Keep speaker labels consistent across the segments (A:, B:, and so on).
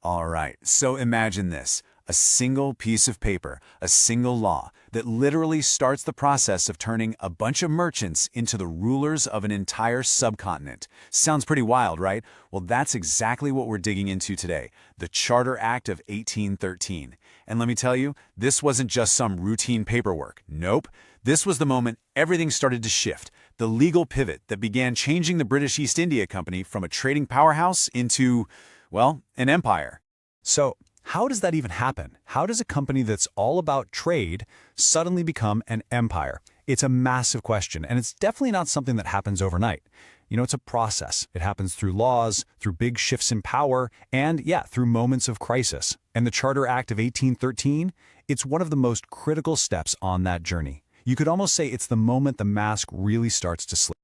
A: All right, so imagine this. A single piece of paper, a single law that literally starts the process of turning a bunch of merchants into the rulers of an entire subcontinent. Sounds pretty wild, right? Well, that's exactly what we're digging into today, the Charter Act of 1813. And let me tell you, this wasn't just some routine paperwork. Nope. This was the moment everything started to shift, the legal pivot that began changing the British East India Company from a trading powerhouse into, well, an empire.
B: So, how does that even happen? How does a company that's all about trade suddenly become an empire? It's a massive question, and it's definitely not something that happens overnight. It's a process. It happens through laws, through big shifts in power, and through moments of crisis. And the Charter Act of 1813, it's one of the most critical steps on that journey. You could almost say it's the moment the mask really starts to slip.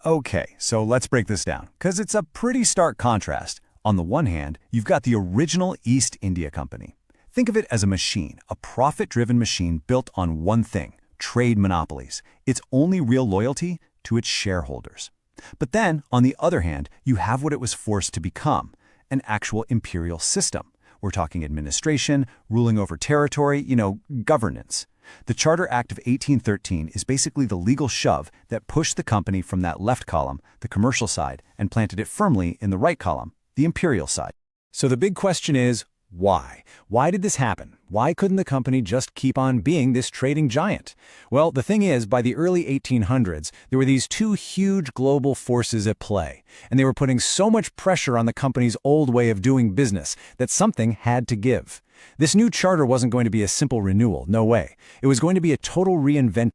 B: Okay, so let's break this down, because it's a pretty stark contrast. On the one hand, you've got the original East India Company. Think of it as a machine, a profit-driven machine built on one thing, trade monopolies. Its only real loyalty to its shareholders. But then, on the other hand, you have what it was forced to become, an actual imperial system. We're talking administration, ruling over territory, governance. The Charter Act of 1813 is basically the legal shove that pushed the company from that left column, the commercial side, and planted it firmly in the right column, the imperial side. So the big question is, why? Why did this happen? Why couldn't the company just keep on being this trading giant? Well, the thing is, by the early 1800s, there were these two huge global forces at play, and they were putting so much pressure on the company's old way of doing business that something had to give. This new charter wasn't going to be a simple renewal, no way. It was going to be a total reinvention.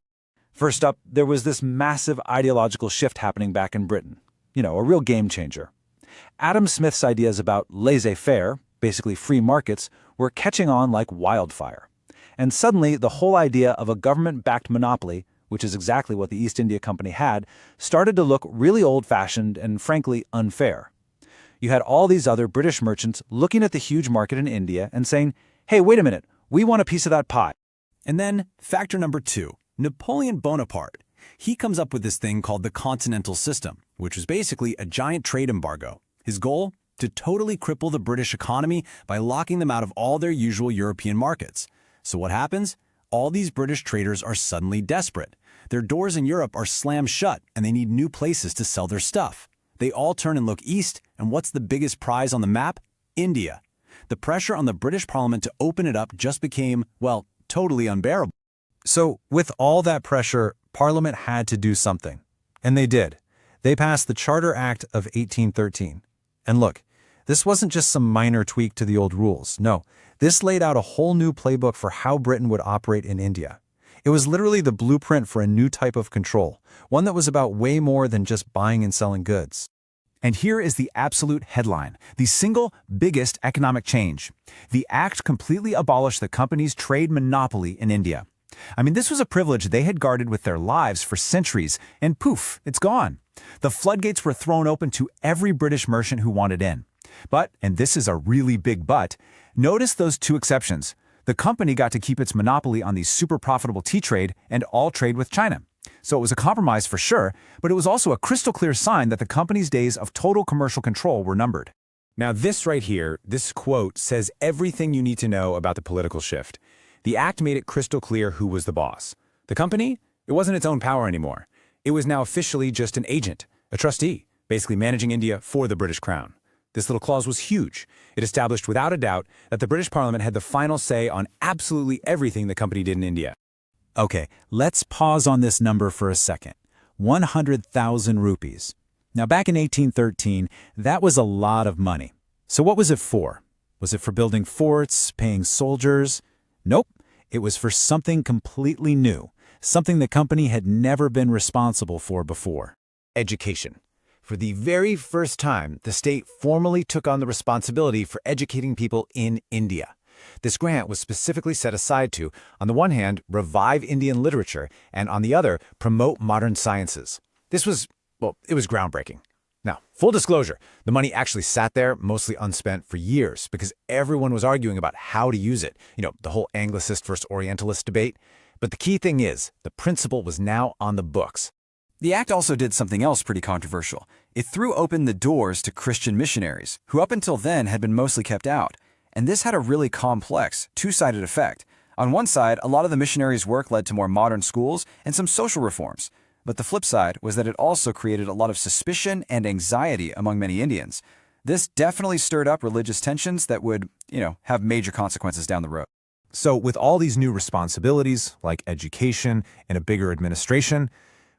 C: First up, there was this massive ideological shift happening back in Britain. A real game changer. Adam Smith's ideas about laissez-faire, basically free markets, were catching on like wildfire. And suddenly, the whole idea of a government-backed monopoly, which is exactly what the East India Company had, started to look really old-fashioned and frankly unfair. You had all these other British merchants looking at the huge market in India and saying, hey, wait a minute, we want a piece of that pie.
B: And then, factor number 2, Napoleon Bonaparte. He comes up with this thing called the Continental System, which was basically a giant trade embargo. His goal? To totally cripple the British economy by locking them out of all their usual European markets. So what happens? All these British traders are suddenly desperate. Their doors in Europe are slammed shut, and they need new places to sell their stuff. They all turn and look east, and what's the biggest prize on the map? India. The pressure on the British Parliament to open it up just became, well, totally unbearable. So, with all that pressure, Parliament had to do something. And they did. They passed the Charter Act of 1813. And look, this wasn't just some minor tweak to the old rules. No, this laid out a whole new playbook for how Britain would operate in India. It was literally the blueprint for a new type of control, one that was about way more than just buying and selling goods. And here is the absolute headline, the single biggest economic change. The act completely abolished the company's trade monopoly in India. I mean, this was a privilege they had guarded with their lives for centuries, and poof, it's gone. The floodgates were thrown open to every British merchant who wanted in. But, and this is a really big but, notice those two exceptions. The company got to keep its monopoly on the super profitable tea trade and all trade with China. So it was a compromise for sure, but it was also a crystal clear sign that the company's days of total commercial control were numbered. Now this right here, this quote, says everything you need to know about the political shift. The act made it crystal clear who was the boss. The company? It wasn't its own power anymore. It was now officially just an agent, a trustee, basically managing India for the British Crown. This little clause was huge. It established without a doubt that the British Parliament had the final say on absolutely everything the company did in India. Okay, let's pause on this number for a second. 100,000 rupees. Now back in 1813, that was a lot of money. So what was it for? Was it for building forts, paying soldiers? Nope, it was for something completely new, something the company had never been responsible for before. Education. For the very first time, the state formally took on the responsibility for educating people in India. This grant was specifically set aside to, on the one hand, revive Indian literature, and on the other, promote modern sciences. This was, well, it was groundbreaking. Now, full disclosure, the money actually sat there, mostly unspent, for years because everyone was arguing about how to use it. The whole Anglicist versus Orientalist debate. But the key thing is, the principle was now on the books. The act also did something else pretty controversial. It threw open the doors to Christian missionaries, who up until then had been mostly kept out.
D: And this had a really complex, two-sided effect. On one side, a lot of the missionaries' work led to more modern schools and some social reforms. But the flip side was that it also created a lot of suspicion and anxiety among many Indians. This definitely stirred up religious tensions that would, have major consequences down the road.
B: So with all these new responsibilities, like education and a bigger administration,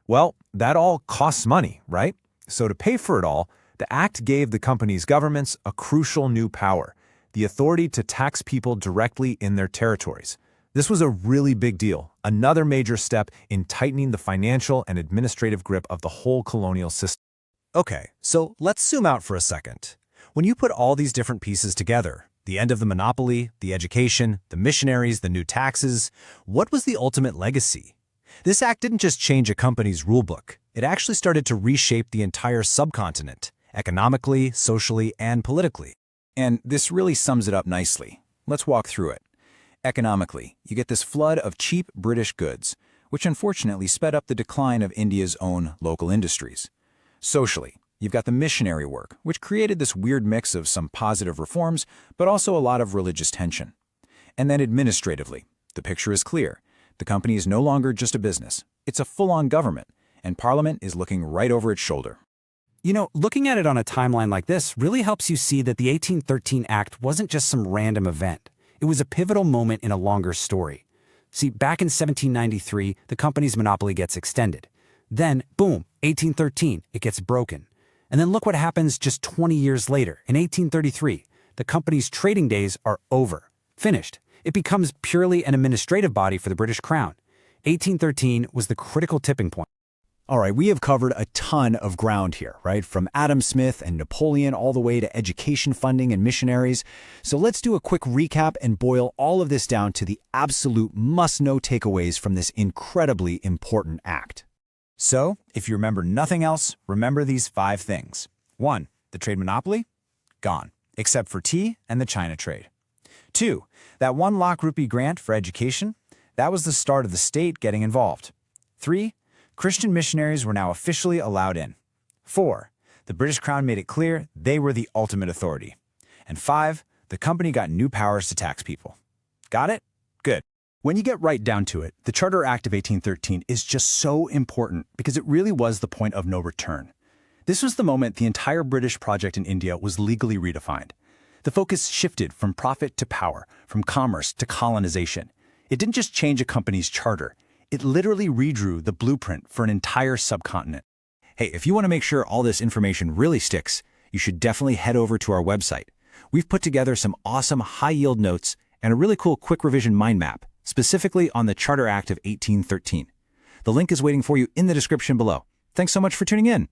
B: well, that all costs money, right? So to pay for it all, the act gave the company's governments a crucial new power, the authority to tax people directly in their territories. This was a really big deal, another major step in tightening the financial and administrative grip of the whole colonial system. Okay, so let's zoom out for a second. When you put all these different pieces together, the end of the monopoly, the education, the missionaries, the new taxes, what was the ultimate legacy? This act didn't just change a company's rulebook. It actually started to reshape the entire subcontinent, economically, socially, and politically.
A: And this really sums it up nicely. Let's walk through it. Economically, you get this flood of cheap British goods, which unfortunately sped up the decline of India's own local industries. Socially, you've got the missionary work, which created this weird mix of some positive reforms, but also a lot of religious tension. And then administratively, the picture is clear. The company is no longer just a business. It's a full-on government, and Parliament is looking right over its shoulder.
E: Looking at it on a timeline like this really helps you see that the 1813 Act wasn't just some random event. It was a pivotal moment in a longer story. See, back in 1793, the company's monopoly gets extended. Then, boom, 1813, it gets broken. And then look what happens just 20 years later. In 1833, the company's trading days are over. Finished. It becomes purely an administrative body for the British Crown. 1813 was the critical tipping point.
A: All right, we have covered a ton of ground here, right? From Adam Smith and Napoleon all the way to education funding and missionaries. So let's do a quick recap and boil all of this down to the absolute must-know takeaways from this incredibly important act. So, if you remember nothing else, remember these 5 things. 1. The trade monopoly? Gone, except for tea and the China trade. 2. That 1 lakh rupee grant for education? That was the start of the state getting involved. 3. Christian missionaries were now officially allowed in. 4. The British Crown made it clear they were the ultimate authority. And 5. The company got new powers to tax people. Got it? Good.
B: When you get right down to it, the Charter Act of 1813 is just so important because it really was the point of no return. This was the moment the entire British project in India was legally redefined. The focus shifted from profit to power, from commerce to colonization. It didn't just change a company's charter. It literally redrew the blueprint for an entire subcontinent.
A: Hey, if you want to make sure all this information really sticks, you should definitely head over to our website. We've put together some awesome high-yield notes and a really cool quick revision mind map, specifically on the Charter Act of 1813. The link is waiting for you in the description below. Thanks so much for tuning in.